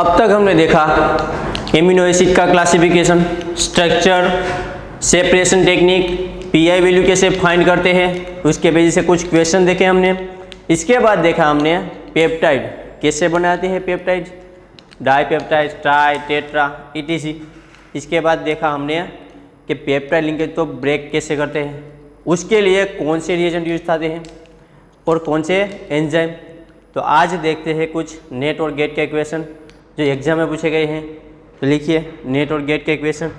अब तक हमने देखा एमिनो एसिड का classification, structure, separation technique, pi value कैसे फाइंड करते हैं, उसके बेसिस से कुछ क्वेश्चन देखे हमने। इसके बाद देखा हमने पेप्टाइड कैसे बनाते हैं, peptide, dipeptide, try, tetra, etc. इसके बाद देखा हमने कि पेप्टाइड लिंकेज तो ब्रेक कैसे करते हैं, उसके लिए कौन से रिएजेंट यूज होते हैं और कौन से एंजाइम। तो आज देखते हैं कुछ नेट और गेट के क्वेश्चन जो एग्जाम में पूछे गए हैं। तो लिखिए नेट और गेट के क्वेश्चन।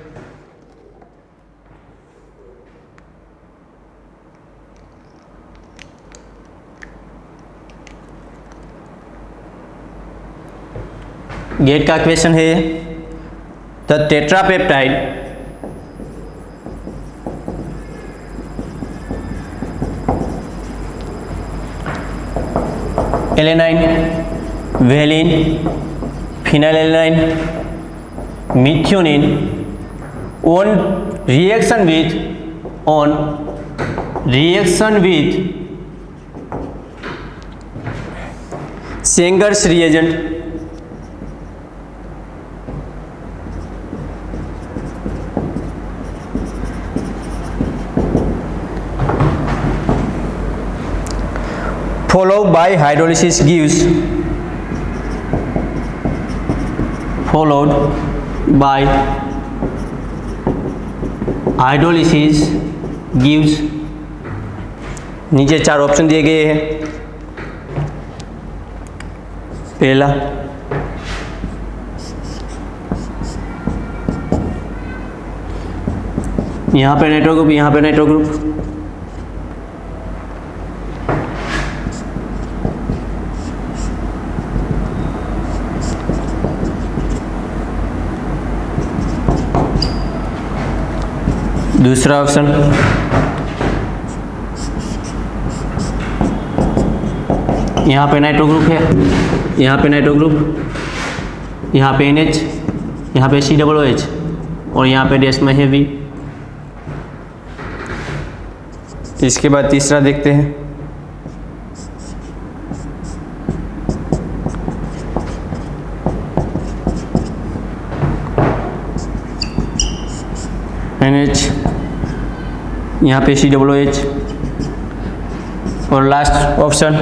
गेट का क्वेश्चन है the tetrapeptide alanine, valine, phenylalanine, methionine on reaction with Senger's reagent followed by hydrolysis gives नीचे चार ऑप्शन दिए गए हैं। पहला यहाँ पे नाइट्रो ग्रुप, यहाँ पे नाइट्रो ग्रुप। दूसरा ऑप्शन यहाँ पे नाइट्रो ग्रुप है, यहाँ पे नाइट्रो ग्रुप, यहाँ पे NH, यहाँ पे COOH और यहाँ पे डैश में है V। इसके बाद तीसरा देखते हैं। NH, यहाँ पे COOH और लास्ट ऑप्शन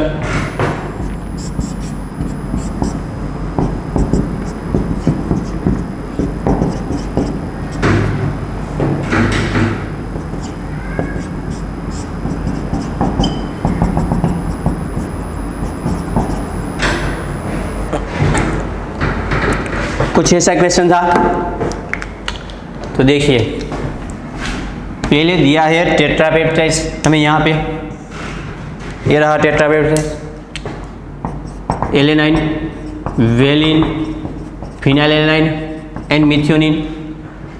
कुछ ऐसा क्वेश्चन था। तो देखिए पहले दिया है टेट्रापेप्टाइड हमें, यहाँ पे ये रहा tetrapeptide, alanine, valine, phenylalanine and methionine,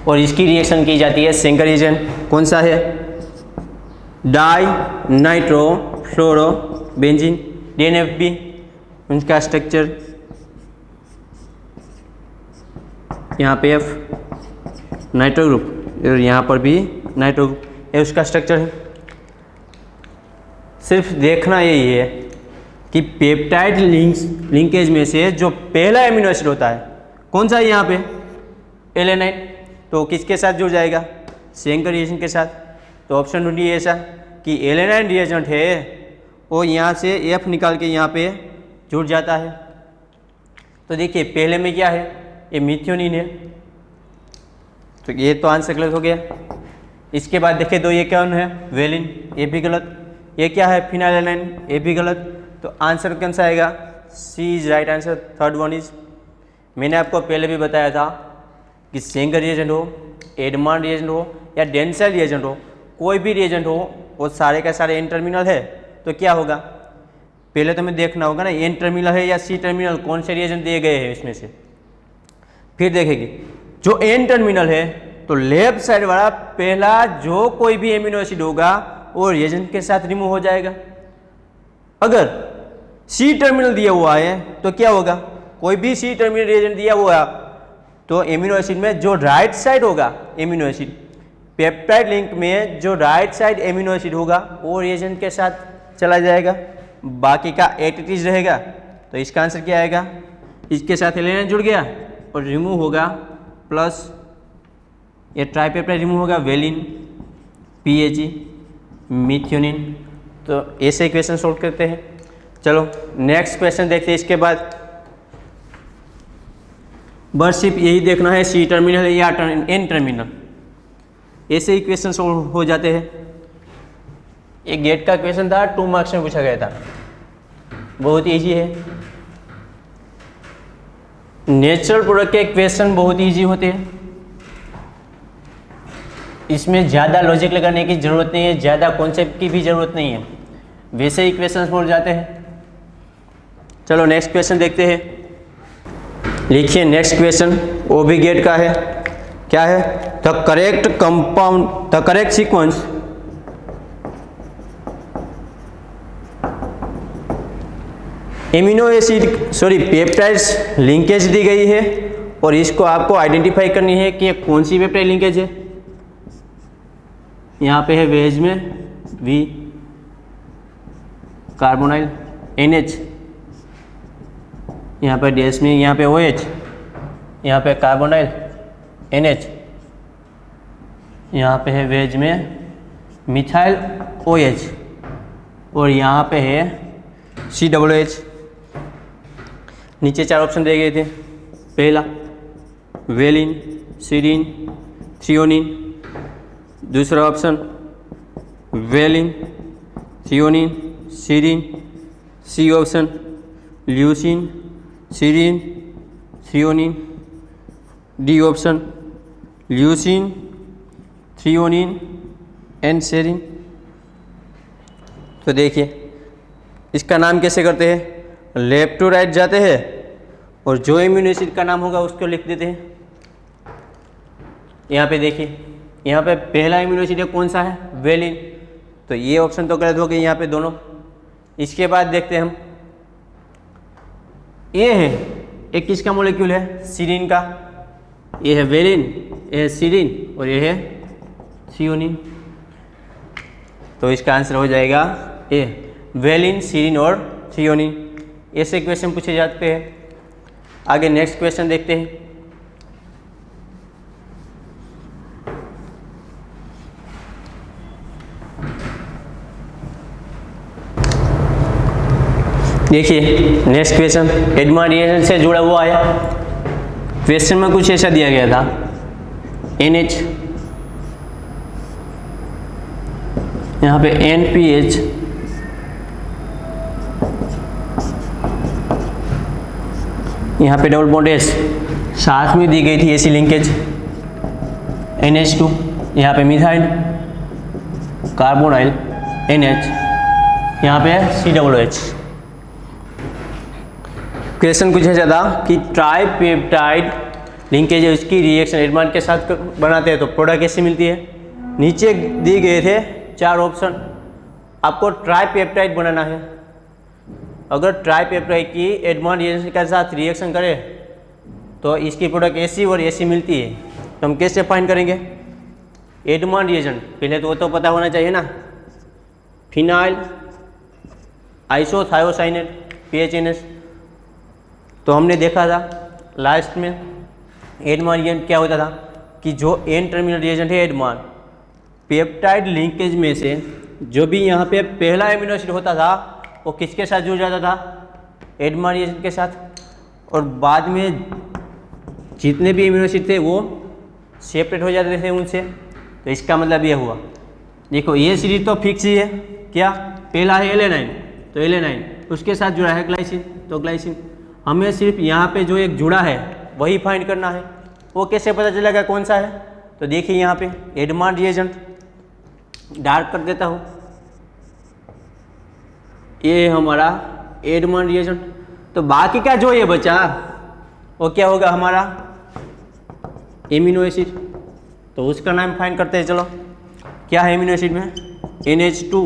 और इसकी रिएक्शन की जाती है सेंगर रिएजेंट। कौन सा है? डाई नाइट्रो फ्लोरो बेंजीन, DNFB। उनका स्ट्रक्चर यहाँ पे F नाइट्रो ग्रुप और यहाँ पर भी नाइट्रो ग्रुप, ये उसका स्ट्रक्चर है। सिर्फ देखना यही है कि पेप्टाइड लिंकेज में से जो पहला एमिनो एसिड होता है कौन सा है यहाँ पे? एलेनाइन। तो किसके साथ जुड़ जाएगा? सेंगर रिएजेंट के साथ। तो ऑप्शन ढूंढिए ऐसा कि एलेनाइन रिएजेंट है वो यहाँ से F निकाल के यहाँ पे जुड़ जाता है। तो देखिए पहले में क्या है? ये मिथ्योनिन है, तो ये तो आंसर गलत हो गया। इसके बाद देखिए दो ये कौन है? वेलिन, ये भी गलत। ये क्या है? फिनाइलएलेनाइन, ये भी गलत। तो आंसर कौन सा आएगा? C is right answer. Third one is, मैंने आपको पहले भी बताया था कि सेंगर रिएजेंट हो, एडमान रिएजेंट हो या डेंसल रिएजेंट हो, कोई भी रिएजेंट हो वो सारे का सारे एन टर्मिनल है। तो क्या होगा? पहले तो हमें देखना होगा ना एन टर्मिनल है या सी टर्मिनल, कौन से रिएजेंट दिए गए हैं इसमें से। फिर देखेंगे जो एन टर्मिनल है तो लेफ्ट साइड वाला पहला जो कोई भी एमिनो एसिड होगा वो रिएजेंट के साथ रिमूव हो जाएगा। अगर सी टर्मिनल दिया हुआ है तो क्या होगा? कोई भी सी टर्मिनल रिएजेंट दिया हुआ है तो एमिनो एसिड में जो राइट साइड होगा एमिनो एसिड, पेप्टाइड लिंक में जो राइट साइड एमिनो एसिड होगा वो रिएजेंट के साथ चला जाएगा, बाकी का एट इट इज रहेगा। तो इसका आंसर क्या आएगा? इसके साथ एलेनाइन जुड़ गया और रिमूव होगा प्लस ये ट्राइपेप्टाइड रिमूव होगा वेलिन PHE मिथ्योनिन। तो ऐसे इक्वेशन सॉल्व करते हैं। चलो नेक्स्ट क्वेश्चन देखते हैं। इसके बाद बस सिर्फ यही देखना है C टर्मिनल या N टर्मिनल, ऐसे इक्वेशन सॉल्व हो जाते हैं। एक गेट का क्वेश्चन था, 2 मार्क्स में पूछा गया था, बहुत ईजी है। नेचुरल प्रोडक्ट के क्वेश्चन बहुत ईजी होते हैं, इसमें ज़्यादा लॉजिक लगाने की ज़रूरत नहीं है, ज़्यादा कॉन्सेप्ट की भी ज़रूरत नहीं है, वैसे ही क्वेश्चन बोल जाते हैं। चलो नेक्स्ट क्वेश्चन देखते हैं। लिखिए नेक्स्ट क्वेश्चन, वो भी गेट का है। क्या है? The correct sequence amino acid peptides linkage दी गई है और इसको आपको आइडेंटिफाई करनी है कि ये कौन सी पेप्टाइड लिंकेज है। यहाँ पे है वेज में V कार्बोनाइल NH, यहाँ पे डैश में यहाँ पे OH, यहाँ पे कार्बोनाइल NH, यहाँ पे है वेज में मिथाइल OH और यहाँ पे है COOH। नीचे 4 ऑप्शन दिए गए थे। पहला वेलिन, सीरीन, थ्रियोनिन। दूसरा option valine, threonine, serine. C option leucine, serine, threonine. D option leucine, threonine and serine. तो देखिए इसका नाम कैसे करते हैं, लेफ्ट टू राइट जाते हैं और जो इम्यूनो एसिड का नाम होगा उसको लिख देते हैं। यहाँ पे देखिए, यहाँ पे पहला इम्यूनो एसिड कौन सा है, वेलिन, तो ये ऑप्शन तो गलत हो गई यहाँ पे दोनों। इसके बाद देखते हैं हम, ये है एक किसका मोलिक्यूल है, सीरीन का। ये है वेलिन, ये है सीरीन और ये है थ्रियोनिन। तो इसका आंसर हो जाएगा ए, वेलिन, सीरीन और थ्रियोनिन। ऐसे क्वेश्चन पूछे जाते हैं। आगे नेक्स्ट क्वेश्चन देखते हैं। देखिए नेक्स्ट क्वेश्चन एडमा रिएक्शन से जुड़ा हुआ है। क्वेश्चन में कुछ ऐसा दिया गया था, NH, यहाँ पे NPH, यहाँ पे डबल बॉन्ड S, साथ में दी गई थी ऐसी लिंकेज NH2, यहाँ पे मिथाइल कार्बोनाइल NH, यहाँ पे COOH। क्वेश्चन कुछ ऐसा था कि ट्राइपेप्टाइड लिंकेज है, उसकी रिएक्शन एडमान के साथ बनाते हैं तो प्रोडक्ट कैसे मिलती है। नीचे दिए गए थे 4 ऑप्शन, आपको ट्राइपेप्टाइड बनाना है। अगर ट्राइपेप्टाइड की एडमान रिएक्शन के साथ रिएक्शन करे तो इसकी प्रोडक्ट ऐसी और ऐसी मिलती है। तो हम कैसे फाइंड करेंगे एडमान रिएक्शन, पहले तो वो तो पता होना चाहिए ना। फिनाइल आइसोथायोसाइनेट PHNS, तो हमने देखा था लास्ट में एडमान रिएजेंट क्या होता था कि जो N टर्मिनल रिएजेंट है एडमान, पेप्टाइड लिंकेज में से जो भी यहाँ पे पहला एमिनो एसिड होता था वो किसके साथ जुड़ जाता था, एडमान रिएजेंट के साथ, और बाद में जितने भी एमिनो एसिड थे वो सेपरेट हो जाते थे उनसे। तो इसका मतलब ये हुआ, देखो ये सीरीज तो फिक्स ही है, क्या पहला है एलेनाइन, तो एलेनाइन उसके साथ जुड़ा है ग्लाइसिन, तो ग्लाइसिन। हमें सिर्फ यहाँ पे जो एक जुड़ा है वही फाइंड करना है। वो कैसे पता चलेगा कौन सा है, तो देखिए यहाँ पे एडमान रिएजेंट डार्क कर देता हूँ, ये हमारा एडमान रिएजेंट। तो बाकी का जो ये बचा वो क्या होगा हमारा एमिनो एसिड, तो उसका नाम फाइंड करते हैं। चलो क्या है एमिनो एसिड में, NH2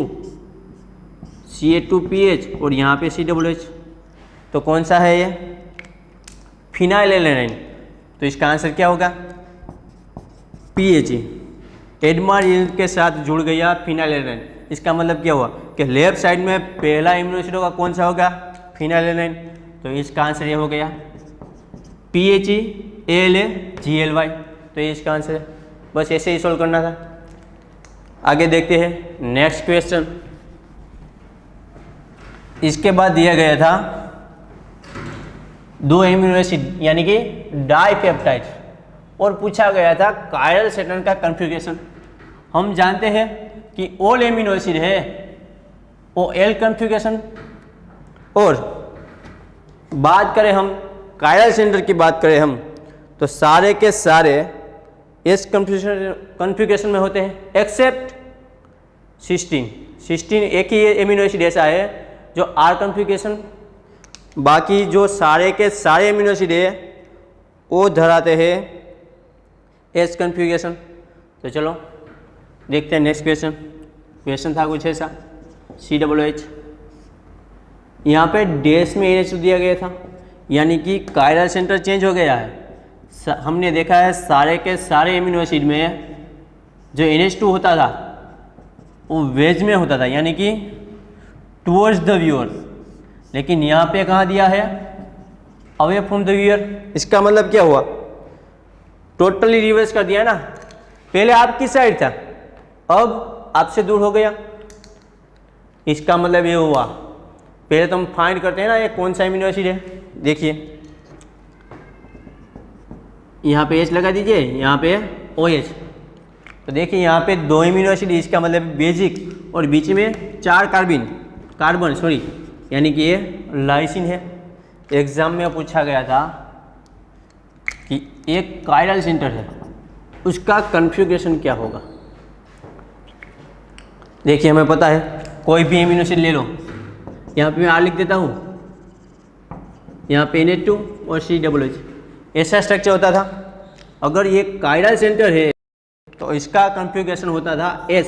CH2PH और यहाँ पे COOH, तो कौन सा है ये, फिनाइलेलानाइन। तो इसका आंसर क्या होगा PHE, एडमा रिएजेंट के साथ जुड़ गया फिनाइलेलानाइन। इसका मतलब क्या हुआ कि लेफ्ट साइड में पहला एमिनो एसिड होगा कौन सा होगा, फिनाइलेलानाइन। तो इसका आंसर ये हो गया PHEALAGLY, तो ये इसका आंसर है। बस ऐसे ही सॉल्व करना था। आगे देखते हैं नेक्स्ट क्वेश्चन। इसके बाद दिया गया था 2 एमिनो एसिड यानी कि डाइपेप्टाइड और पूछा गया था कायरल सेटन का कॉन्फ़िगरेशन। हम जानते हैं कि ऑल एमिनो एसिड है OL कॉन्फ़िगरेशन, और बात करें हम कायरल सेंटर की बात करें हम तो सारे के सारे एस कॉन्फ़िगरेशन में होते हैं एक्सेप्ट सिस्टीन एक ही एमिनो एसिड ऐसा है जो R कॉन्फ़िगरेशन, बाकी जो सारे के सारे एमिनो एसिड है वो धराते हैं एस कॉन्फ़िगरेशन। तो चलो देखते हैं नेक्स्ट क्वेश्चन। क्वेश्चन था कुछ ऐसा COOH, यहाँ पे डैश में NH2 दिया गया था, यानी कि कायरल सेंटर चेंज हो गया है। हमने देखा है सारे के सारे एमिनो एसिड में जो NH2 होता था वो वेज में होता था, यानी कि टुवर्ड्स द व्यूअर, लेकिन यहाँ पे कहाँ दिया है अवे फ्रॉम द व्यूअर। इसका मतलब क्या हुआ, टोटली रिवर्स कर दिया ना। पहले आपकी साइड था, अब आपसे दूर हो गया। इसका मतलब ये हुआ, पहले तो हम फाइंड करते हैं ना ये कौन सा एमिनो एसिड है। देखिए यहाँ पे H लगा दीजिए, यहाँ पे OH। तो देखिए यहाँ पे 2 एमिनो एसिड, इसका मतलब बेसिक, और बीच में 4 कार्बन यानी कि ये लाइसिन है। एग्जाम में पूछा गया था कि एक कायरल सेंटर है उसका कॉन्फ़िगरेशन क्या होगा। देखिए हमें पता है कोई भी एमिनो एसिड ले लो, यहाँ पे मैं R लिख देता हूँ, यहाँ पे NH2 और COOH, ऐसा स्ट्रक्चर होता था। अगर ये कायरल सेंटर है तो इसका कॉन्फ़िगरेशन होता था S,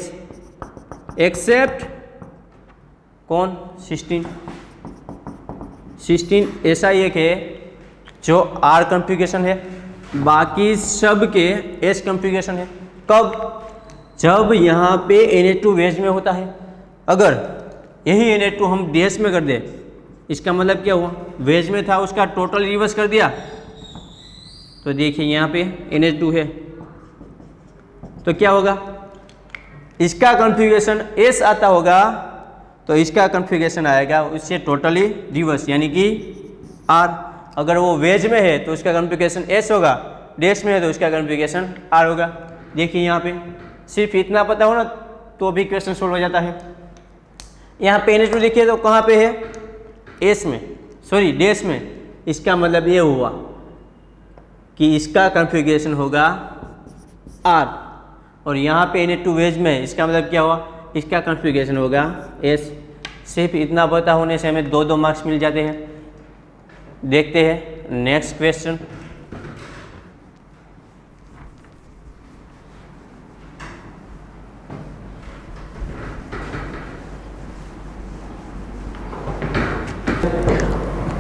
एक्सेप्ट कौन, सिस्टीन ऐसा एक है जो R कॉन्फ़िगरेशन है, बाकी सब के S कॉन्फ़िगरेशन है। कब, जब यहाँ पे NH2 वेज में होता है। अगर यही NH2 हम डैश में कर दे, इसका मतलब क्या हुआ, वेज में था उसका टोटल रिवर्स कर दिया। तो देखिए यहाँ पे NH2 है तो क्या होगा, इसका कॉन्फ़िगरेशन S आता होगा तो इसका कॉन्फ़िगरेशन आएगा उससे टोटली रिवर्स, यानी कि R। अगर वो वेज में है तो उसका कॉन्फ़िगरेशन S होगा, डैश में है तो उसका कॉन्फ़िगरेशन R होगा। देखिए यहाँ पे सिर्फ इतना पता हो ना तो भी क्वेश्चन सोल्व हो जाता है। यहाँ पे NH2 देखिए तो कहाँ पे है, S में, डैश में। इसका मतलब ये हुआ कि इसका कॉन्फ़िगरेशन होगा R, और यहाँ पे NH2 वेज में, इसका मतलब क्या हुआ, इसका कॉन्फ़िगरेशन होगा S। सिर्फ इतना पता होने से हमें 2 मार्क्स मिल जाते हैं। देखते हैं नेक्स्ट क्वेश्चन।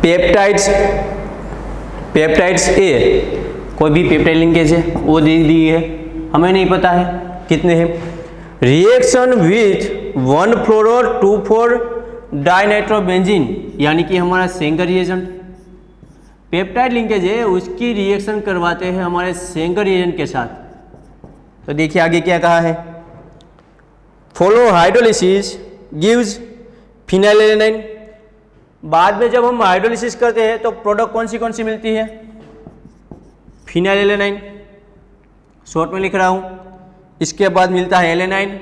पेप्टाइड्स A, कोई भी पेप्टाइड लिंकेज है वो दे दी है, हमें नहीं पता है कितने हैं। रिएक्शन विथ 1,4,2,4 डाइनाइट्रोबेंजीन, यानी कि हमारा सेंगर रिएजेंट। पेप्टाइड लिंकेज है उसकी रिएक्शन करवाते हैं हमारे सेंगर रिएजेंट के साथ। तो देखिए आगे क्या कहा है, फॉलो हाइड्रोलिसिस गिव्स फिनाइलएलेनाइन। बाद में जब हम हाइड्रोलिसिस करते हैं तो प्रोडक्ट कौन सी मिलती है, फिनाइलएलेनाइन, शॉर्ट में लिख रहा हूँ। इसके बाद मिलता है एलेनाइन,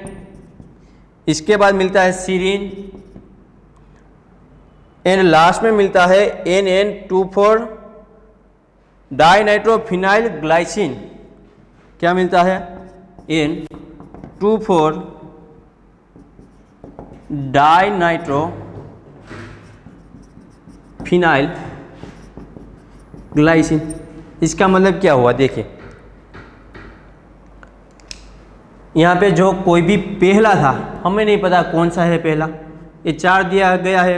इसके बाद मिलता है सीरीन, एंड लास्ट में मिलता है NN24 डाइनाइट्रोफिनाइल ग्लाइसिन। क्या मिलता है, N24 डाइनाइट्रोफिनाइल ग्लाइसिन। इसका मतलब क्या हुआ, देखिए यहाँ पे जो कोई भी पहला था, हमें नहीं पता कौन सा है पहला, ये 4 दिया गया है,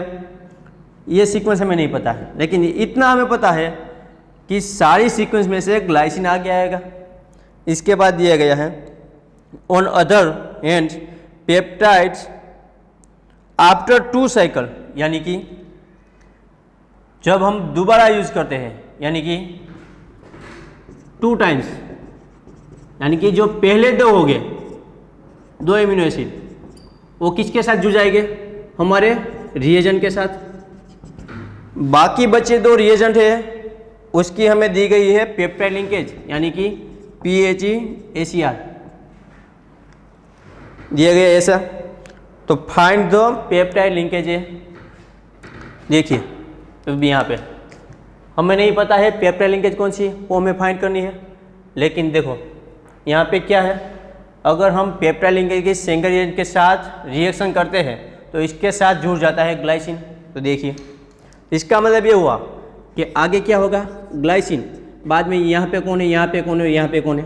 ये सीक्वेंस हमें नहीं पता है, लेकिन इतना हमें पता है कि सारी सीक्वेंस में से ग्लाइसिन आ गया आएगा। इसके बाद दिया गया है on other hand peptides after 2 cycle, यानी कि जब हम दोबारा यूज करते हैं, यानी कि 2 टाइम्स, यानी कि जो पहले 2 हो गए 2 एमिनो एसिड, वो किसके साथ जुड़ जाएंगे? हमारे रिएजेंट के साथ। बाकी बचे 2 रिएजेंट है, उसकी हमें दी गई है पेप्टाइड लिंकेज, यानी कि PHE-ACR दिया गया ऐसा। तो फाइंड द पेप्टाइड लिंकेज है। देखिए तो यहाँ पे हमें नहीं पता है पेप्टाइड लिंकेज कौन सी है, वो हमें फाइंड करनी है। लेकिन देखो यहाँ पे क्या है, अगर हम पेप्टाइड लिंकेज के सेंगर रिएजेंट के साथ रिएक्शन करते हैं तो इसके साथ जुड़ जाता है ग्लाइसिन। तो देखिए इसका मतलब ये हुआ कि आगे क्या होगा, ग्लाइसिन, बाद में यहाँ पे कौन है, यहाँ पे कौन है, यहाँ पे कौन है,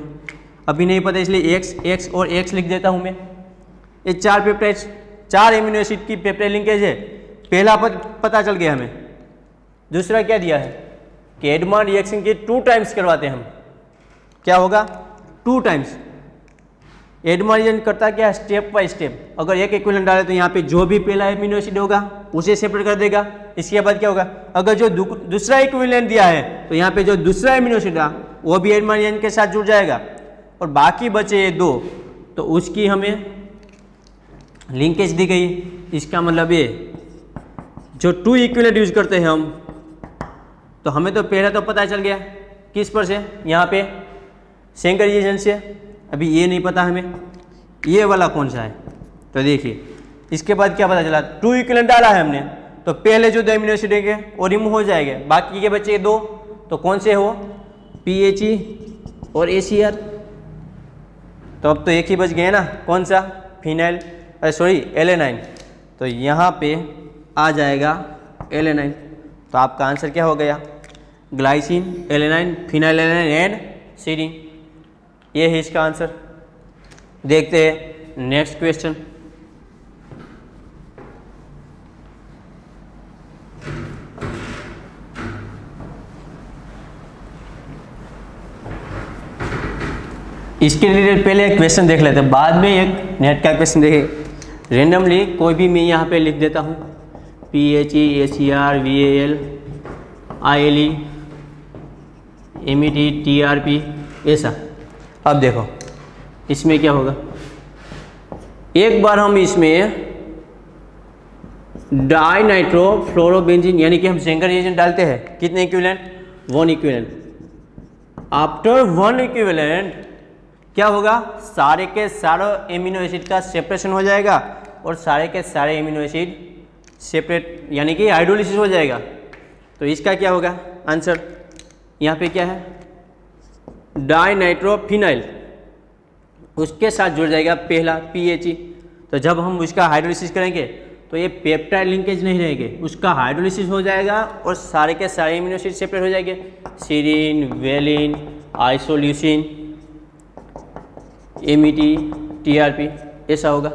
अभी नहीं पता, इसलिए एक्स और एक्स लिख देता हूँ मैं। ये 4 पेप्टाइड, 4 एमिनो एसिड की पेप्टाइड लिंकेज है। पहला पता चल गया हमें। दूसरा क्या दिया है कि एडमंड रिएक्शन के 2 टाइम्स करवाते हैं हम, क्या होगा 2 टाइम्स। एडमंड रिएक्शन करता क्या, स्टेप बाय स्टेप। अगर एक इक्विवेलेंट डाले तो यहाँ पे जो भी पहला एमिनो एसिड होगा उसे सेपरेट कर देगा। इसके बाद क्या होगा, अगर जो दूसरा इक्विवेलेंट दिया है तो यहाँ पे जो दूसरा एमिनो एसिड था वो भी एडमंड रिएक्शन के साथ जुड़ जाएगा, और बाकी बचे ये 2 तो उसकी हमें लिंकेज दी गई। इसका मतलब ये जो 2 इक्विवेलेंट यूज करते हैं हम, तो हमें तो पहला तो पता चल गया किस पर से, यहाँ पे सेंगर रिएजेंट से। अभी ये नहीं पता हमें ये वाला कौन सा है। तो देखिए इसके बाद क्या पता चला, 2 इक्विवेलेंट डाला है हमने, तो पहले जो 2 एमिनो एसिड है वो रिमूव हो जाएंगे, बाकी के बचे 2, तो कौन से हो, PHE और ACR। तो अब तो एक ही बच गए ना, कौन सा, फिनाइल, एलेनाइन। तो यहाँ पे आ जाएगा एलेनाइन। तो आपका आंसर क्या हो गया, glycine, alanine, phenyl alanine and serine. ये है इसका आंसर। देखते हैं नेक्स्ट क्वेश्चन। इसके रिलेटेड पहले एक क्वेश्चन देख लेते हैं, बाद में एक नेट का क्वेश्चन देखें। रेंडमली कोई भी मैं यहाँ पे लिख देता हूँ, PHE, ACR, VAL, ILE, MET, TRP, ऐसा। अब देखो इसमें क्या होगा, एक बार हम इसमें डाई नाइट्रो फ्लोरोबेंजीन यानी कि हम सेंगर रिएजेंट डालते हैं, कितने इक्विवेलेंट, 1 इक्विवेलेंट। आफ्टर 1 इक्विवेलेंट क्या होगा, सारे के सारे एमिनो एसिड का सेपरेशन हो जाएगा और सारे के सारे एमिनो एसिड सेपरेट यानी कि हाइड्रोलिसिस हो जाएगा। तो इसका क्या होगा आंसर, यहाँ पे क्या है, डाई नाइट्रोफिनाइल, उसके साथ जुड़ जाएगा पहला PHE। तो जब हम उसका हाइड्रोलिसिस करेंगे तो ये पेप्टाइड लिंकेज नहीं रहेंगे, उसका हाइड्रोलिसिस हो जाएगा और सारे के सारे एमिनो एसिड सेपरेट हो जाएंगे, serine, valine, isoleucine, MET, TRP, ऐसा होगा।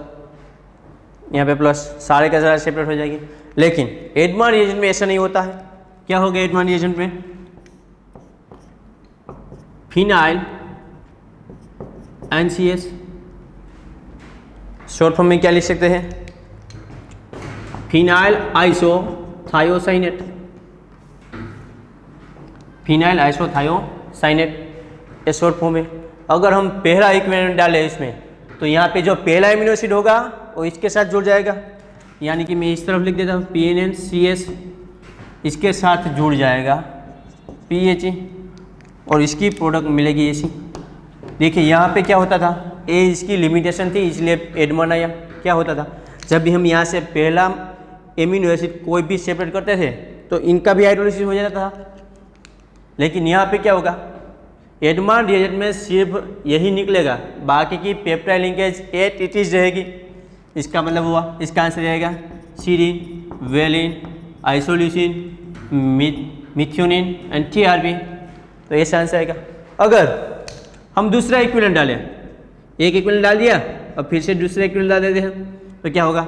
यहाँ पे प्लस सारे के सारे सेपरेट हो जाएंगे। लेकिन एडमंड रिएजेंट में ऐसा नहीं होता है। क्या होगा एडमंड रिएजेंट में, फिनाइल NCS, शॉर्ट फॉर्म में क्या लिख सकते हैं, फिनाइल आइसोथायोसाइनेट, फिनाइल आइसोथायोसाइनेट, ये शॉर्ट फॉर्म है। अगर हम पहला इक्विवेलेंट डालें इसमें तो यहाँ पे जो पहला एमिनो एसिड होगा वो इसके साथ जुड़ जाएगा, यानी कि मैं इस तरफ लिख देता हूँ PNNCS, इसके साथ जुड़ जाएगा PHE और इसकी प्रोडक्ट मिलेगी AC। देखिए यहाँ पे क्या होता था, ए इसकी लिमिटेशन थी इसलिए एडमंड आया। क्या होता था, जब भी हम यहाँ से पहला एमिनो एसिड कोई भी सेपरेट करते थे तो इनका भी हाइड्रोलिसिस हो जाता था। लेकिन यहाँ पे क्या होगा, एडमंड रिएजेंट में सिर्फ यही निकलेगा, बाकी की पेप्टाइड लिंकेज 8 इट रहेगी। इसका मतलब हुआ, इसका आंसर रहेगा सीरीन, वेलिन, आइसोल्यूसिन, मिथ्योनिन एंड TRP। तो ऐसा आंसर आएगा। अगर हम दूसरा इक्विवेलेंट डालें, एक इक्विवेलेंट डाल दिया और फिर से दूसरा इक्विवेलेंट डाल देते हैं तो क्या होगा,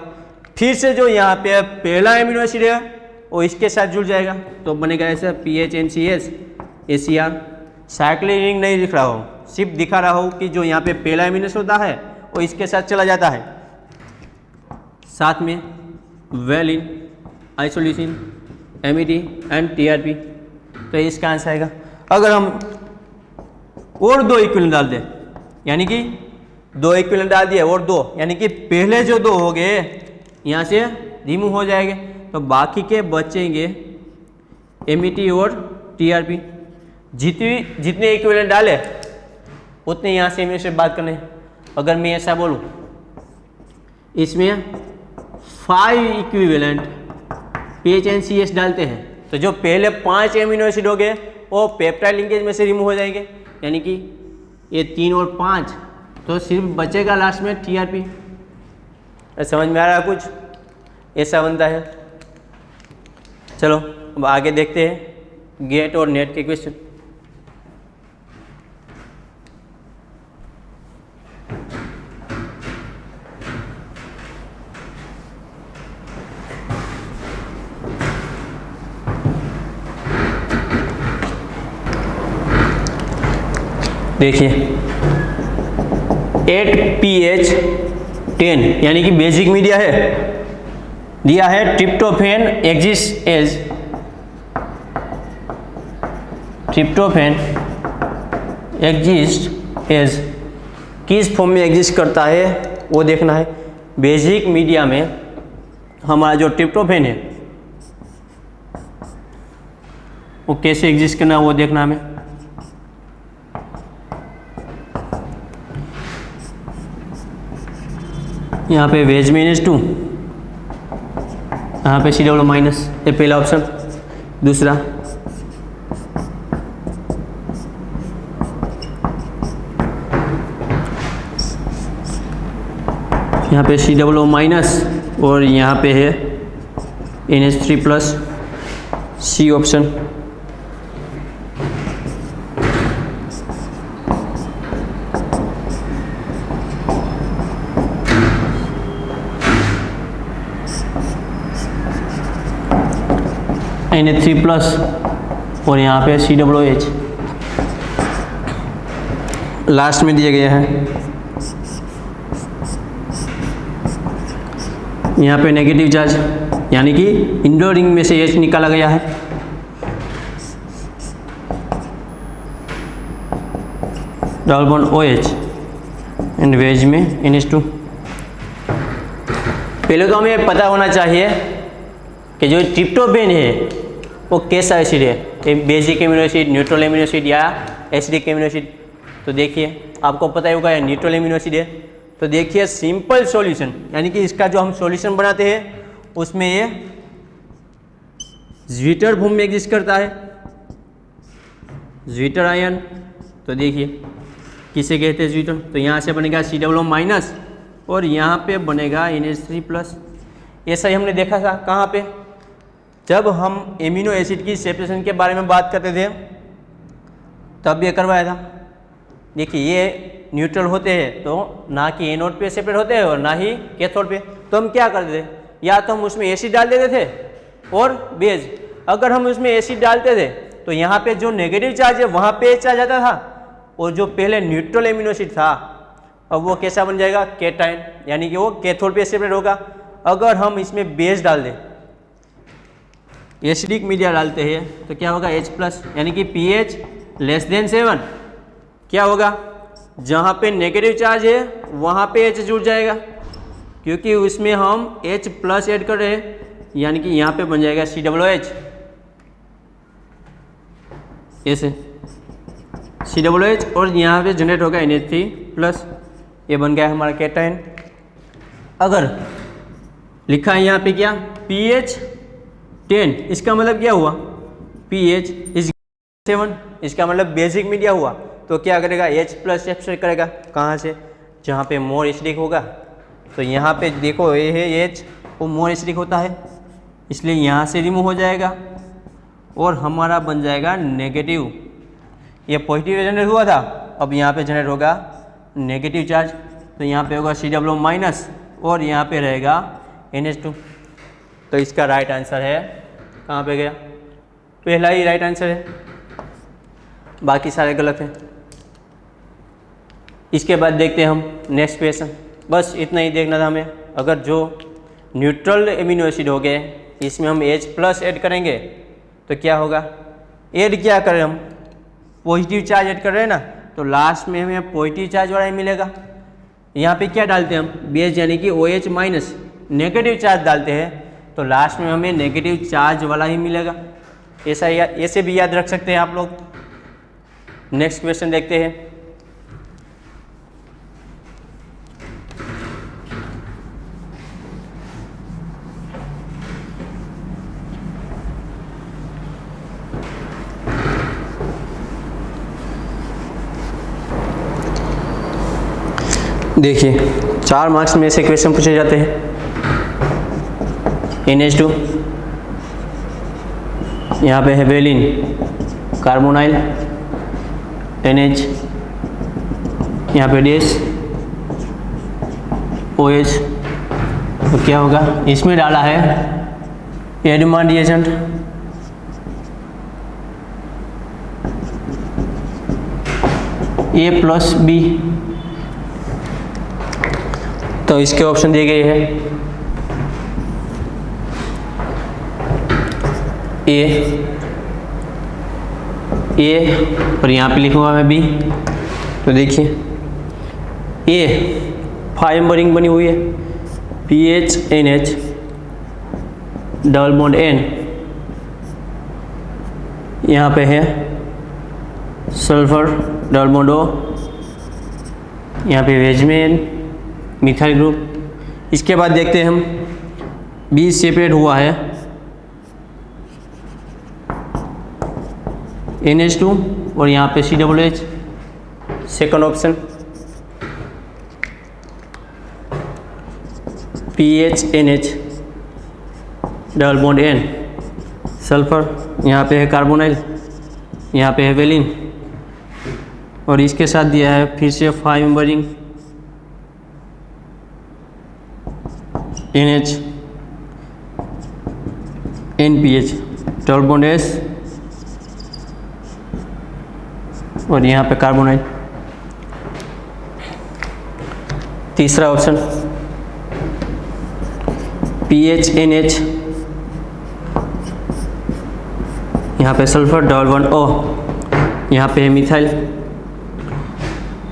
फिर से जो यहाँ पे पहला एमिनो एसिड है वो इसके साथ जुड़ जाएगा, तो बनेगा ऐसा PHNCS, ACR। साइक्लिक रिंग नहीं दिख रहा हो, सिर्फ दिखा रहा हो कि जो यहाँ पे पहला एमिनो एसिड होता है वो इसके साथ चला जाता है, साथ में valine, isoleucine, MET and TRP। तो इसका आंसर आएगा। अगर हम और 2 इक्विवेलेंट डाल दें, यानी कि 2 इक्विवेलेंट डाल दिए और 2, यानी कि पहले जो 2 हो गए यहाँ से रिमूव हो जाएंगे, तो बाकी के बचेंगे MET और TRP। जितने इक्विवेलेंट डाले उतने यहाँ से एमिनो एसिड बात करने। अगर मैं ऐसा बोलूँ, इसमें 5 इक्विवेलेंट PHNCH डालते हैं, तो जो पहले 5 एमिनो एसिड हो गए वो पेप्टाइड लिंकेज में से रिमूव हो जाएंगे, यानी कि ये 3 और 5, तो सिर्फ बचेगा लास्ट में TRP। समझ में आ रहा कुछ? ऐसा बनता है। चलो अब आगे देखते हैं गेट और नेट के क्वेश्चन। देखिए 8pH10 यानी कि बेसिक मीडिया है, दिया है ट्रिप्टोफैन एग्जिस्ट एज किस फॉर्म में एग्जिस्ट करता है वो देखना है। बेसिक मीडिया में हमारा जो ट्रिप्टोफैन है वो कैसे एग्जिस्ट करना है वो देखना हमें। यहाँ पे वेज -2, यहाँ पे COO-, ये पहला ऑप्शन। दूसरा यहाँ पे COO- और यहाँ पे है NH3+, C ऑप्शन। NH3+ और यहाँ पे COOH लास्ट में दिया गया है। यहाँ पे नेगेटिव चार्ज, यानी कि इंडोर रिंग में से H निकाला गया है। Double bond OH and wedge में NH2। पहले तो हमें पता होना चाहिए कि जो ट्रिप्टोफैन है वो कैसा एसिड है, basic amino acid, neutral amino acid या एसिडिक एमिनो एसिड। तो देखिए आपको पता ही होगा ये न्यूट्रल एमिनो एसिड है। तो देखिए सिंपल सॉल्यूशन, यानी कि इसका जो हम सॉल्यूशन बनाते हैं उसमें ये ज्विटर फॉर्म में एग्जिस्ट करता है, ज्विटर आयन। तो देखिए किसे कहते हैं ज्विटर, तो यहाँ से बनेगा COO- और यहाँ पे बनेगा NH3+। ऐसा ही हमने देखा था कहाँ पे, जब हम एमिनो एसिड की सेपरेशन के बारे में बात करते थे तब ये करवाया था। देखिए ये न्यूट्रल होते हैं तो ना कि एनोड पे सेपरेट होते हैं और ना ही कैथोड पे, तो हम क्या करते थे, या तो हम उसमें एसिड डाल देते थे और बेस। अगर हम उसमें एसिड डालते थे तो यहाँ पे जो नेगेटिव चार्ज है वहाँ पे एच आ जाता था, और जो पहले न्यूट्रल एमिनो एसिड था अब वो कैसा बन जाएगा, कैटायन, यानी कि वो कैथोड पे सेपरेट होगा। अगर हम इसमें बेस डाल दें, एसिडिक मीडिया डालते हैं तो क्या होगा H+, यानी कि pH <7। क्या होगा, जहाँ पे नेगेटिव चार्ज है वहाँ पे H जुड़ जाएगा, क्योंकि उसमें हम H+ ऐड कर रहे हैं, यानी कि यहाँ पे बन जाएगा COOH। ऐसे COOH और यहाँ पे जनरेट होगा NH3+, ये बन गया हमारा कैटायन। अगर लिखा है यहाँ पे क्या, pH 10, इसका मतलब क्या हुआ, pH 7, इसका मतलब बेसिक मीडिया हुआ। तो क्या करेगा, H+ सेपरेट करेगा, कहाँ से, जहाँ पे मोर एसिडिक होगा। तो यहाँ पे देखो ये है H, वो मोर एसिडिक होता है, इसलिए यहाँ से रिमूव हो जाएगा और हमारा बन जाएगा नेगेटिव। ये पॉजिटिव जनरेट हुआ था, अब यहाँ पे जनरेट होगा नेगेटिव चार्ज, तो यहाँ पे होगा COO- और यहाँ पे रहेगा NH2। तो इसका राइट आंसर है, कहाँ पे गया, पहला ही राइट आंसर है, बाकी सारे गलत हैं। इसके बाद देखते हैं हम नेक्स्ट क्वेश्चन। बस इतना ही देखना था हमें। अगर जो न्यूट्रल एमिनो एसिड हो गए इसमें हम H+ ऐड करेंगे तो क्या होगा, ऐड क्या करें हम, पॉजिटिव चार्ज ऐड कर रहे हैं ना, तो लास्ट में हमें पॉजिटिव चार्ज वाला ही मिलेगा। यहाँ पे क्या डालते हैं हम, बेस यानी कि OH माइनस नेगेटिव चार्ज डालते हैं, तो लास्ट में हमें नेगेटिव चार्ज वाला ही मिलेगा। ऐसे भी याद रख सकते हैं आप लोग। नेक्स्ट क्वेश्चन देखते हैं। देखिए 4 मार्क्स में से क्वेश्चन पूछे जाते हैं। NH2, यहाँ पे है वेलिन कार्बोनाइल, NH, यहाँ पे डैश OH, तो क्या होगा, इसमें डाला है एडमान रिएजेंट, A+B, तो इसके ऑप्शन दिए गए हैं ए और यहाँ पे लिखूंगा मैं B। तो देखिए A 5 नंबर रिंग बनी हुई है, PHNH डबल बॉन्ड N, यहाँ पे है सल्फर डबल बॉन्ड O, यहाँ पे वेजमेन मिथाइल ग्रुप। इसके बाद देखते हैं हम B सेपरेट हुआ है NH2 और यहाँ पे COOH, second option PHNH double bond N sulphur, यहाँ पे है कार्बोनाइल, यहाँ पे है वेलिन और इसके साथ दिया है फिर से 5 number ring NH NPH double bond S और यहाँ पे कार्बोनाइल। तीसरा ऑप्शन PHNH, यहाँ पे सल्फर डबल बॉन्ड O, यहाँ पे है मिथाइल।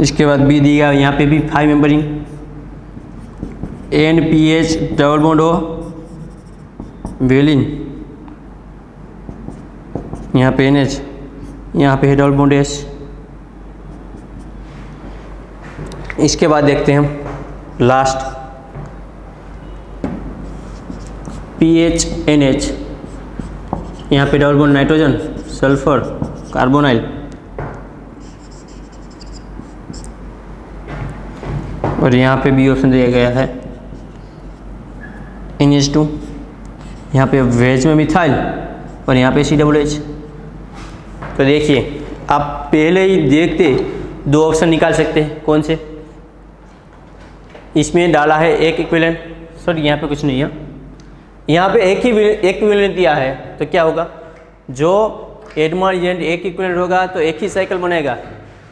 इसके बाद B दिया, यहाँ पे भी 5 number ring NPH double bond O valine, यहाँ पे NH, यहाँ पे है डबल बॉन्ड S। इसके बाद देखते हैं हम लास्ट PHNH, यहाँ पे double bond nitrogen sulphur carbonyl और यहाँ पे भी ऑप्शन दिया गया है NH2, यहाँ पे वेज में मिथाइल और यहाँ पे COOH। तो देखिए आप पहले ही देखते 2 ऑप्शन निकाल सकते हैं। कौन से, इसमें डाला है एक इक्विवेलेंट, सॉरी यहाँ पे कुछ नहीं है, यहाँ पे एक ही इक्विवेलेंट दिया है, तो क्या होगा, जो एडमान रिएजेंट एक इक्विवेलेंट होगा तो एक ही साइकिल बनेगा।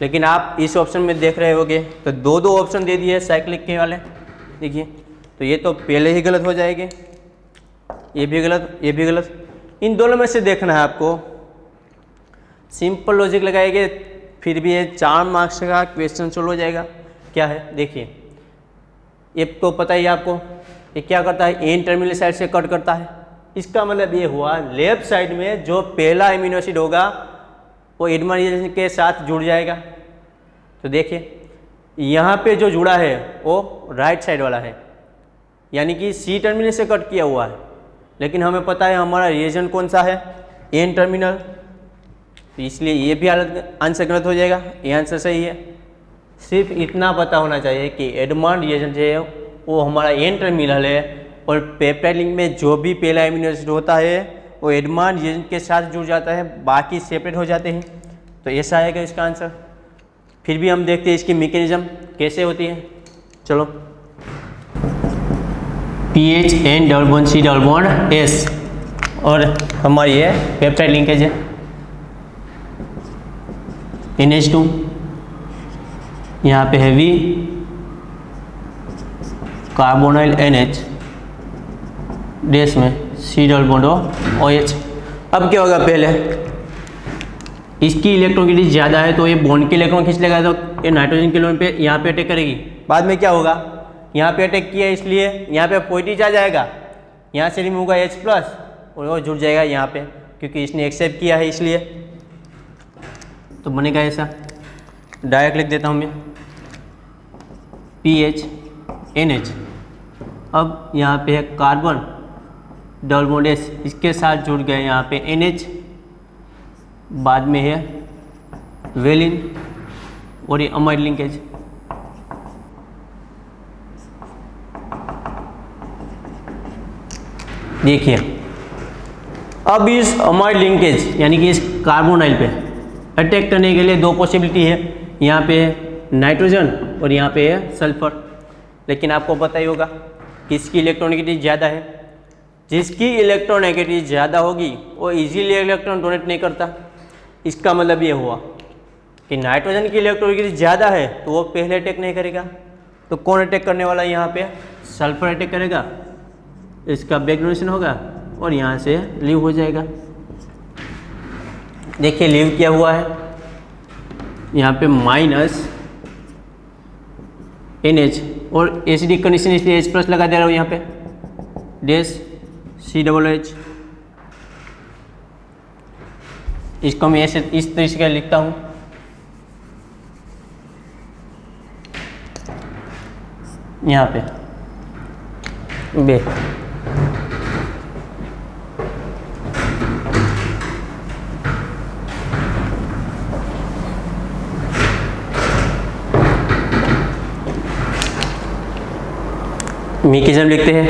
लेकिन आप इस ऑप्शन में देख रहे होगे तो 2 ऑप्शन दे दिए साइक्लिक के वाले। देखिए तो ये तो पहले ही गलत हो जाएंगे, ये भी गलत, ये भी गलत। इन दोनों में से देखना है आपको, सिंपल लॉजिक लगाएंगे फिर भी ये 4 मार्क्स का क्वेश्चन सोल्व हो जाएगा। क्या है देखिए, ये तो पता ही आपको, ये क्या करता है, एन टर्मिनल साइड से कट करता है। इसका मतलब ये हुआ लेफ्ट साइड में जो पहला एमिनो एसिड होगा वो एडमान रिएजेंट के साथ जुड़ जाएगा। तो देखिए यहाँ पे जो जुड़ा है वो राइट साइड वाला है, यानी कि C टर्मिनल से कट किया हुआ है। लेकिन हमें पता है हमारा रिएजेंट कौन सा है, एन टर्मिनल, तो इसलिए ये भी आंसर गलत हो जाएगा, ये आंसर सही है। सिर्फ इतना पता होना चाहिए कि एडमान रिएजेंट है वो हमारा एन टर्मिनल है और पेप्टाइड लिंक में जो भी पहला एमिनो एसिड होता है वो एडमान रिएजेंट के साथ जुड़ जाता है, बाकी सेपरेट हो जाते हैं। तो ऐसा आएगा इसका आंसर। फिर भी हम देखते हैं इसकी मैकेनिज्म कैसे होती है। चलो, PHN double bond C double bond S और हमारी ये पेप्टाइड लिंकेज है NH2, यहाँ पे है V कार्बोनाइल NH डैश में C डबल बॉन्ड OH। अब क्या होगा, पहले इसकी इलेक्ट्रोनेगेटिविटी ज़्यादा है तो ये बॉन्ड के इलेक्ट्रॉन खींच लेगा, तो ये नाइट्रोजन के लोन पे यहाँ पे अटैक करेगी। बाद में क्या होगा, यहाँ पे अटैक किया इसलिए यहाँ पे पॉजिटिव चार्ज आएगा, यहाँ से रिमूव होगा H प्लस और वो जुड़ जाएगा यहाँ पे, क्योंकि इसने एक्सेप्ट किया है इसलिए। तो बनेगा ऐसा, डायरेक्ट लिख देता हूँ मैं PHNH। अब यहाँ पे है कार्बन डबल बॉन्ड H, इसके साथ जुड़ गए यहाँ पे NH, बाद में है वेलिन और ये अमाइड लिंकेज। देखिए अब इस अमाइड लिंकेज यानी कि इस कार्बोनाइल पे अटैक करने के लिए दो पॉसिबिलिटी है, यहाँ पे है नाइट्रोजन और यहाँ पे है सल्फर। लेकिन आपको पता ही होगा किसकी इलेक्ट्रोनेगेटिविटी ज़्यादा है, जिसकी इलेक्ट्रोनेगेटिविटी ज़्यादा होगी वो इजीली इलेक्ट्रॉन डोनेट नहीं करता। इसका मतलब ये हुआ कि नाइट्रोजन की इलेक्ट्रोनेगेटिविटी ज़्यादा है तो वो पहले अटैक नहीं करेगा, तो कौन अटैक करने वाला है, यहाँ पे सल्फर अटैक करेगा, इसका बैक डोनेशन होगा और यहाँ से लीव हो जाएगा। देखिए लीव क्या हुआ है, यहाँ पे माइनस NH और एसिडिक कंडीशन इसलिए H प्लस लगा दे रहा हूँ यहाँ पे, डैश COOH। इसको मैं ऐसे इस तरीके से लिखता हूँ, यहाँ पे बे मैकेनिज्म लिखते हैं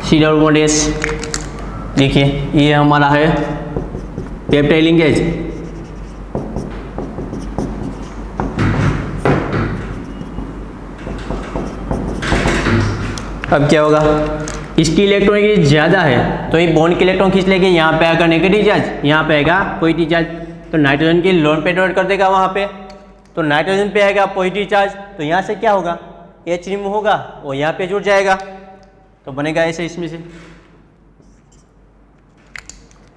COOH। देखिए ये हमारा है पेप्टाइड लिंकेज, अब क्या होगा, इसकी इलेक्ट्रॉन ज़्यादा है तो ये बॉन्ड के इलेक्ट्रॉन खींच लेके, यहाँ पे आएगा नेगेटिव चार्ज, यहाँ पे आएगा पॉजिटिव चार्ज, तो नाइट्रोजन के लोन पे डोनेट कर देगा वहाँ पे, तो नाइट्रोजन पे आएगा पॉजिटिव चार्ज, तो यहाँ से क्या होगा, H रिमूव होगा और यहाँ पे जुड़ जाएगा, तो बनेगा ऐसे इसमें से।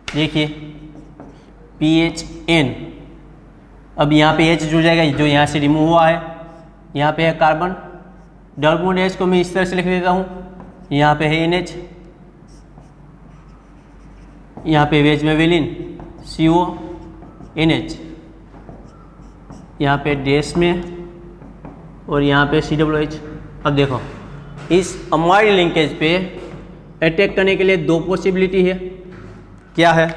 देखिए PHN, अब यहाँ पे H जुड़ जाएगा जो यहाँ से रिमूव हुआ है, यहाँ पे है कार्बन डबल बॉन्ड H को मैं इस तरह से लिख देता हूँ, यहाँ पे है NH, यहाँ पे वेज में वेलिन CONH, यहाँ पे डैश में और यहाँ पे COOH। अब देखो इस अमाइड लिंकेज पे अटैक करने के लिए दो पॉसिबिलिटी है, क्या है,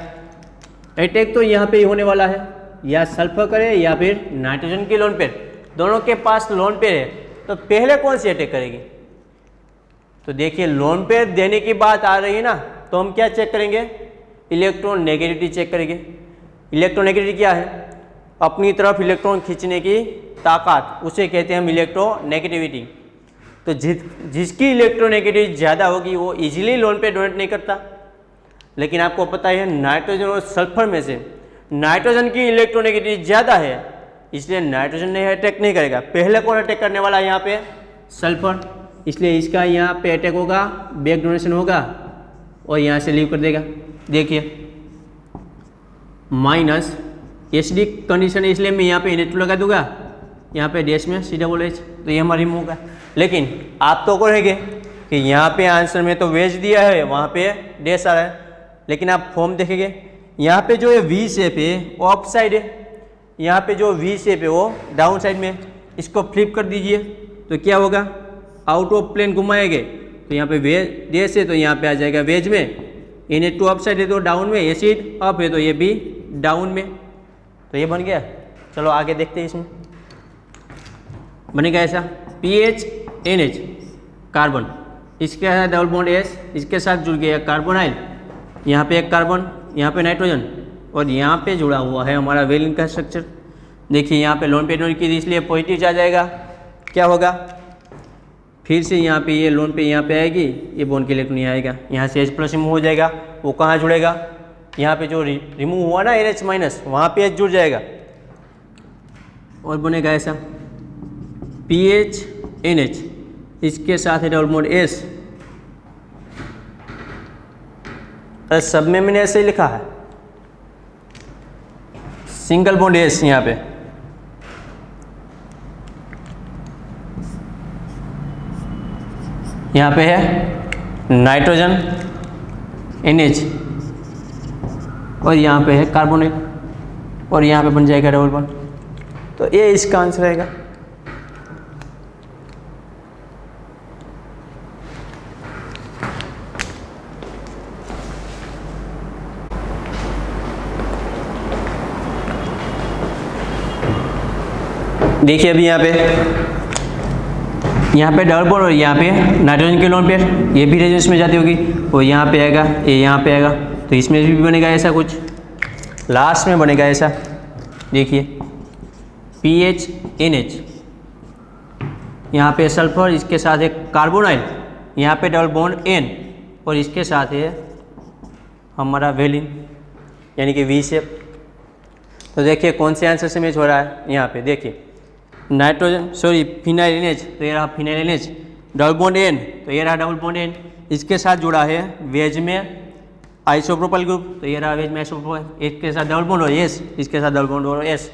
अटैक तो यहाँ पे ही होने वाला है, या सल्फर करे या फिर नाइट्रोजन के लोन पेयर, दोनों के पास लोन पेयर है, तो पहले कौन सी अटैक करेगी। तो देखिए लोन पेयर देने की बात आ रही है ना, तो हम क्या चेक करेंगे, इलेक्ट्रॉन नेगेटिविटी चेक करेंगे। इलेक्ट्रॉन नेगेटिविटी क्या है, अपनी तरफ इलेक्ट्रॉन खींचने की ताकत, उसे कहते हैं हम इलेक्ट्रोनेगेटिविटी। तो जिसकी इलेक्ट्रोनेगेटिविटी ज़्यादा होगी वो इजीली लोन पे डोनेट नहीं करता। लेकिन आपको पता है नाइट्रोजन और सल्फर में से नाइट्रोजन की इलेक्ट्रोनेगेटिविटी ज़्यादा है, इसलिए नाइट्रोजन ने अटैक नहीं करेगा। पहले कौन अटैक करने वाला है यहाँ पे, सल्फर, इसलिए इसका यहाँ पे अटैक होगा, बैक डोनेशन होगा और यहाँ से लीव कर देगा। देखिए माइनस एसिडिक कंडीशन है, इसलिए मैं यहाँ पे NH2 लगा दूंगा, यहाँ पे डैश में COOH, तो ये हमारा रिमूव होगा। लेकिन आप तो कहेंगे कि यहाँ पे आंसर में तो वेज दिया है, वहाँ पे डैश आ रहा है, लेकिन आप फॉर्म देखेंगे यहाँ पे जो है V शेप है वो अप साइड है, यहाँ पे जो V शेप है वो डाउन साइड में, इसको फ्लिप कर दीजिए तो क्या होगा, आउट ऑफ प्लेन घुमाएंगे तो यहाँ पे वेज डैश है तो यहाँ पे आ जाएगा वेज में, NH2 अप साइड है तो डाउन में, एसिड अप है तो ये भी डाउन में, तो ये बन गया। चलो आगे देखते हैं, इसमें बनेगा ऐसा PHNH कार्बन, इसके साथ डबल बॉन्ड S, इसके साथ जुड़ गया कार्बोनाइल, यहाँ पे एक कार्बन, यहाँ पे नाइट्रोजन और यहाँ पे जुड़ा हुआ है हमारा वेलिन का स्ट्रक्चर। देखिए यहाँ पे लोन पे डोनेट की, इसलिए पॉजिटिव चार्ज आएगा, क्या होगा, फिर से यहाँ पे ये लोन पे यहाँ पे आएगी, ये बॉन्ड के इलेक्ट्रॉन नहीं आएगा, यहाँ से H प्लस रिमूव हो जाएगा, वो कहाँ जुड़ेगा, यहाँ पे जो रिमूव हुआ ना NH माइनस, वहाँ पे H जुड़ जाएगा और बनेगा ऐसा PHNH, इसके साथ है डबल बॉन्ड S, अरे सब में मैंने ऐसे ही लिखा है, सिंगल बॉन्ड एस यहाँ पे। यहाँ पे है नाइट्रोजन NH और यहाँ पे है कार्बोनेट और यहाँ पे बन जाएगा डबल बॉन्ड। तो ये इसका आंसर रहेगा। देखिए अभी यहाँ पे डबल बॉन्ड और यहाँ पे नाइट्रोजन के लोन पेयर, ये भी रेजोनेंस में जाती होगी और यहाँ पे आएगा, ये यहाँ पे आएगा, तो इसमें भी बनेगा ऐसा कुछ, लास्ट में बनेगा ऐसा। देखिए PH NH, यहाँ पे सल्फर, इसके साथ एक कार्बोनाइल, यहाँ पे डबल बॉन्ड N और इसके साथ है हमारा वेलिन यानी कि V शेप। तो देखिए कौन से आंसर से मैच हो रहा है। यहाँ पे देखिए फिनाइल NH, तो ये रहा phenyl NH, double bond N, तो ये रहा डबल बॉन्ड N, इसके साथ जुड़ा है वेज में आइसोप्रोपाइल ग्रुप, तो ये रहा वेज में आइसोप्रोपाइल, इसके साथ डबल बॉन्ड और S, इसके साथ डबल बॉन्ड और S,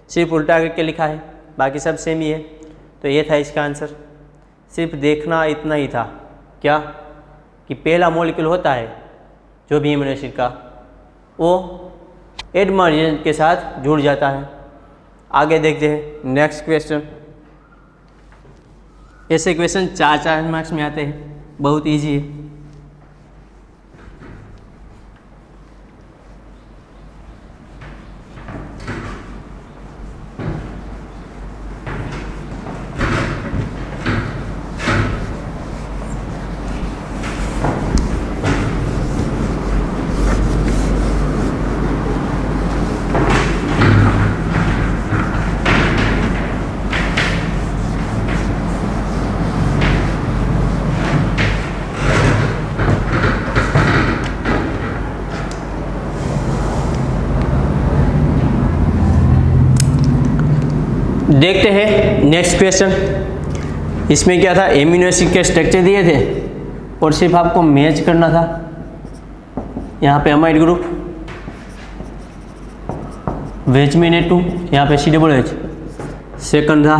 सिर्फ उल्टा करके लिखा है, बाकी सब सेम ही है। तो ये था इसका आंसर। सिर्फ देखना इतना ही था, क्या कि पहला मॉलिक्यूल होता है जो भी अमीनो एसिड का, वो एडमर्जेंट के साथ जुड़ जाता है। आगे देखते हैं नेक्स्ट क्वेश्चन। ऐसे क्वेश्चन 4 मार्क्स में आते हैं, बहुत इजी है। देखते हैं नेक्स्ट क्वेश्चन। इसमें क्या था, एमिनो एसिड के स्ट्रक्चर दिए थे और सिर्फ आपको मैच करना था। यहाँ पे अमाइड ग्रुप, वेज में N2, यहाँ पे COOH। सेकंड था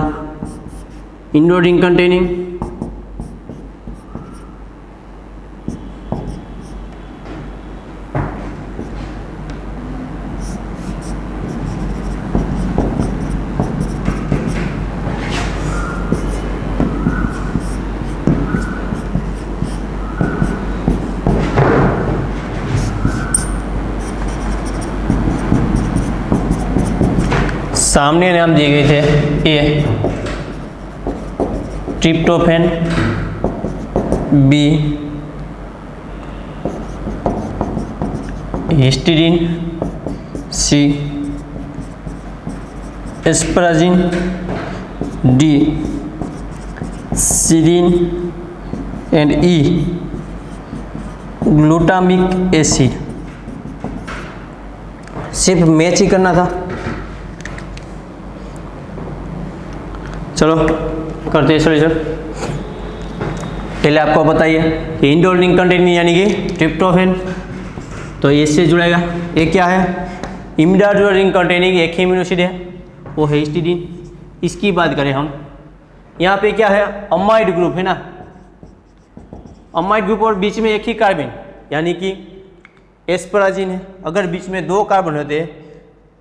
इंडो रिंग कंटेनिंग, सामने नाम दिए गए थे A tryptophan, B histidine, C asparagine, D serine and E glutamic acid. सिर्फ मैच ही करना था। चलो करते हैं सॉल्यूशन। पहले आपको बताइए कि इंडो रिंग कंटेनिंग यानी कि ट्रिप्टोफैन, तो इससे जुड़ेगा। ये क्या है, इमिडाजोल रिंग कंटेनिंग एक ही अमीनो एसिड है, वो है हिस्टीडीन। इसकी बात करें हम, यहाँ पे क्या है, अमाइड ग्रुप है ना, अमाइड ग्रुप और बीच में एक ही कार्बन यानी कि एस्पराजिन है। अगर बीच में 2 कार्बन होते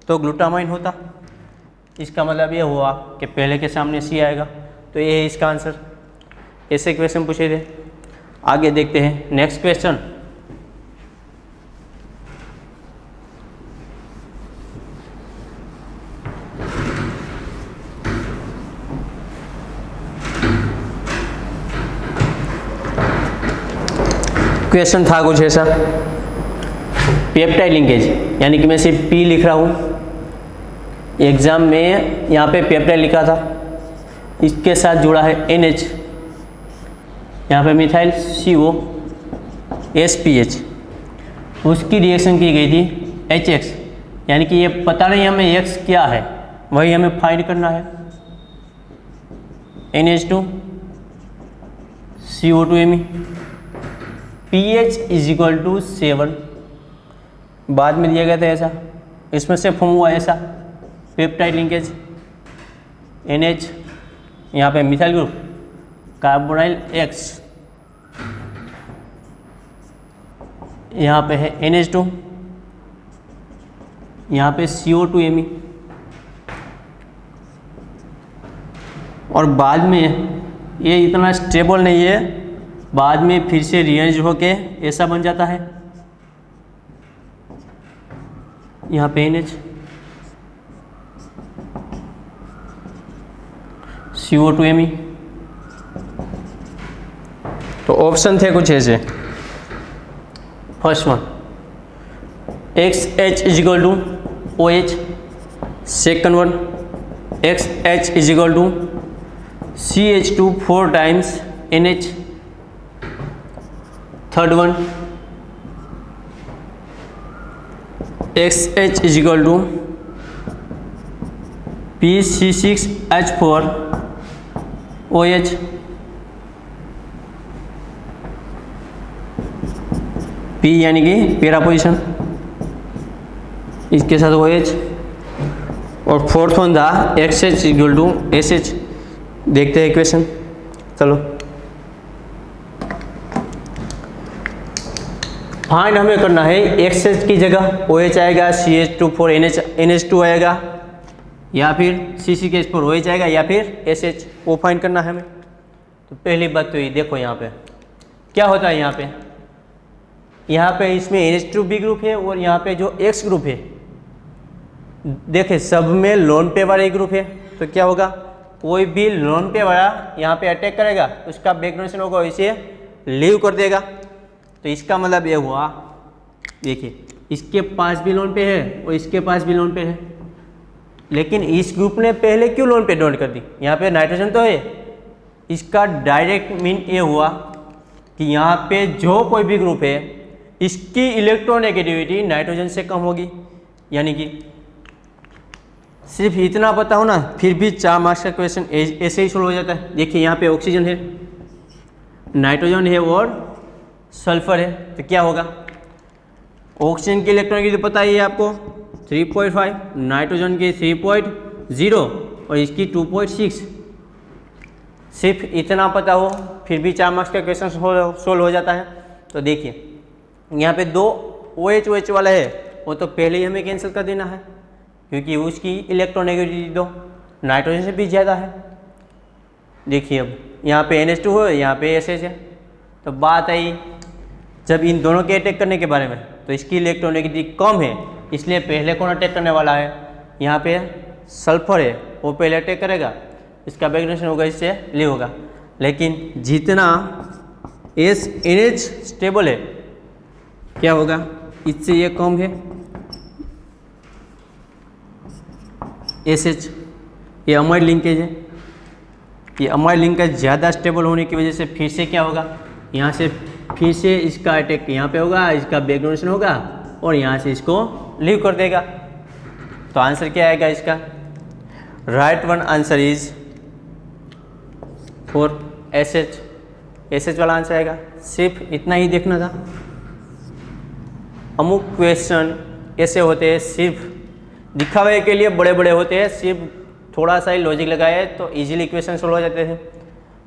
तो ग्लूटामाइन होता। इसका मतलब ये हुआ कि पहले के सामने C आएगा, तो ये है इसका आंसर। ऐसे क्वेश्चन पूछे थे। आगे देखते हैं नेक्स्ट क्वेश्चन। क्वेश्चन था कुछ ऐसा, पेप्टाइड लिंकेज यानी कि मैं सिर्फ P लिख रहा हूँ। एग्जाम में यहाँ पे पेप्टाइड लिखा था, इसके साथ जुड़ा है NH, यहाँ पे मिथाइल CO SPH, उसकी रिएक्शन की गई थी HX, यानी कि ये पता नहीं हमें X क्या है, वही हमें फाइंड करना है। NH2 CO2Me, pH = 7 बाद में दिया गया था ऐसा, इसमें से फॉर्म हुआ ऐसा पेप्टाइड लिंकेज NH, यहाँ पे मिथाइल ग्रुप कार्बोनाइल X, यहाँ पे है NH2, यहाँ पे CO2Me, और बाद में ये इतना स्टेबल नहीं है, बाद में फिर से रीअरेंज होके ऐसा बन जाता है, यहाँ पे NH, CO2Me। तो ऑप्शन थे कुछ ऐसे, first one XH equal to OH, second one XH equal to CH2 4 times NH, third one XH equal to PC6H4 OH, P यानी कि पैरा पोजिशन, इसके साथ OH, और फोर्थ वन था XH इक्वल टू SH। देखते हैं equation, चलो find हमें करना है XH की जगह OH आएगा, CH2 NH2 आएगा, या फिर C6H4 OH आएगा, या फिर SH, वो फाइंड करना है हमें। तो पहली बात तो ये देखो, यहाँ पे क्या होता है, यहाँ पे इसमें NH2B ग्रुप है और यहाँ पे जो X ग्रुप है, देखे सब में लोन पे वाला एक ग्रुप है, तो क्या होगा, कोई भी लोन पे वाला यहाँ पे अटैक करेगा तो उसका बैक डोनेशन होगा, इसे लीव कर देगा। तो इसका मतलब ये हुआ, देखिए इसके पास भी लोन पे है और इसके पास भी लोन पे है, लेकिन इस ग्रुप ने पहले क्यों लोन पे डोनेट कर दी, यहाँ पे नाइट्रोजन तो है। इसका डायरेक्ट मीन ये हुआ कि यहाँ पे जो कोई भी ग्रुप है इसकी इलेक्ट्रोनेगेटिविटी नाइट्रोजन से कम होगी, यानी कि सिर्फ इतना पता हो ना, फिर भी 4 मार्क्स का क्वेश्चन ऐसे ही सोल्व हो जाता है। देखिए यहाँ पे ऑक्सीजन है, नाइट्रोजन है और सल्फर है, तो क्या होगा, ऑक्सीजन की इलेक्ट्रोनेगेटिविटी पता ही है आपको 3.5, नाइट्रोजन की 3.0 और इसकी 2.6। सिर्फ इतना पता हो फिर भी 4 मार्क्स का क्वेश्चन सोल्व हो जाता है। तो देखिए यहाँ पे 2 OH वाला है, वो तो पहले ही हमें कैंसिल कर देना है क्योंकि उसकी इलेक्ट्रोनेगेटिविटी तो नाइट्रोजन से भी ज़्यादा है। देखिए अब यहाँ पे NH2 है, यहाँ पे SH है, तो बात आई जब इन दोनों के अटैक करने के बारे में, तो इसकी इलेक्ट्रोनेगेटिविटी कम है, इसलिए पहले कौन अटैक करने वाला है, यहाँ पे सल्फर है, वो पहले अटैक करेगा, इसका बैक डोनेशन होगा, इससे लीव होगा। लेकिन जितना NH स्टेबल है, क्या होगा, इससे ये कम है SH, ये अमाइड लिंकेज है, ये अमाइड लिंकेज ज़्यादा स्टेबल होने की वजह से फिर से क्या होगा, यहाँ से फिर से इसका अटैक यहाँ पे होगा, इसका बैक डोनेशन होगा और यहाँ से इसको लीव कर देगा। तो आंसर क्या आएगा इसका, right one answer is for SH वाला आंसर आएगा। सिर्फ इतना ही देखना था। अमुक क्वेश्चन ऐसे होते हैं, सिर्फ दिखावे के लिए बड़े बड़े होते हैं, सिर्फ थोड़ा सा ही लॉजिक लगाए तो इजीली इक्वेशन सोल्व हो जाते थे।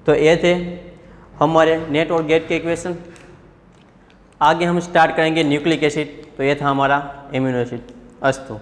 तो ये थे हमारे नेट और गेट के इक्वेशन। आगे हम स्टार्ट करेंगे न्यूक्लिक एसिड, तो ये था हमारा एमिनो एसिड। अस्तु।